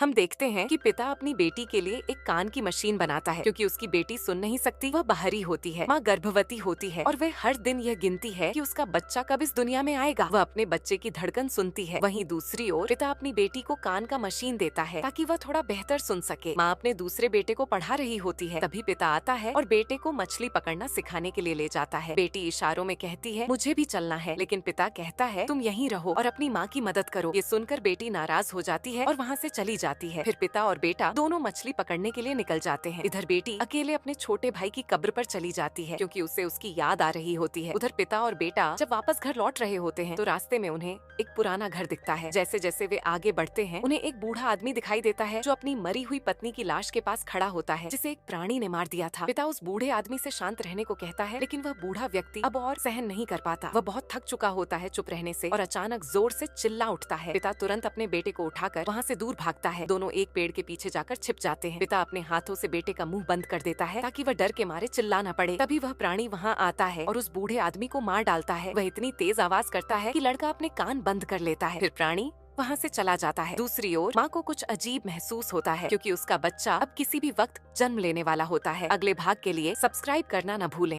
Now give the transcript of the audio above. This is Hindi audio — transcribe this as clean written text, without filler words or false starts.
हम देखते हैं कि पिता अपनी बेटी के लिए एक कान की मशीन बनाता है क्योंकि उसकी बेटी सुन नहीं सकती, वह बाहरी होती है, माँ गर्भवती होती है और वह हर दिन यह गिनती है कि उसका बच्चा कब इस दुनिया में आएगा। वह अपने बच्चे की धड़कन सुनती है। वहीं दूसरी ओर पिता अपनी बेटी को कान का मशीन देता है ताकि वह थोड़ा बेहतर सुन सके। माँ अपने दूसरे बेटे को पढ़ा रही होती है, तभी पिता आता है और बेटे को मछली पकड़ना सिखाने के लिए ले जाता है। बेटी इशारों में कहती है मुझे भी चलना है, लेकिन पिता कहता है तुम यहीं रहो और अपनी माँ की मदद करो। ये सुनकर बेटी नाराज हो जाती है और वहाँ से चली जाती है। फिर पिता और बेटा दोनों मछली पकड़ने के लिए निकल जाते हैं। इधर बेटी अकेले अपने छोटे भाई की कब्र पर चली जाती है क्योंकि उसे उसकी याद आ रही होती है। उधर पिता और बेटा जब वापस घर लौट रहे होते हैं तो रास्ते में उन्हें एक पुराना घर दिखता है। जैसे जैसे वे आगे बढ़ते हैं उन्हें एक बूढ़ा आदमी दिखाई देता है जो अपनी मरी हुई पत्नी की लाश के पास खड़ा होता है जिसे एक प्राणी ने मार दिया था। पिता उस बूढ़े आदमी से शांत रहने को कहता है, लेकिन वह बूढ़ा व्यक्ति अब और सहन नहीं कर पाता। वह बहुत थक चुका होता है चुप रहने से और अचानक जोर से चिल्ला उठता है। पिता तुरंत अपने बेटे को उठाकर वहाँ से दूर भागता है। दोनों एक पेड़ के पीछे जाकर छिप जाते हैं। पिता अपने हाथों से बेटे का मुंह बंद कर देता है ताकि वह डर के मारे चिल्ला न पड़े। तभी वह प्राणी वहाँ आता है और उस बूढ़े आदमी को मार डालता है। वह इतनी तेज आवाज करता है कि लड़का अपने कान बंद कर लेता है। फिर प्राणी वहाँ से चला जाता है। दूसरी ओर माँ को कुछ अजीब महसूस होता है क्योंकि उसका बच्चा अब किसी भी वक्त जन्म लेने वाला होता है। अगले भाग के लिए सब्सक्राइब करना न भूलें।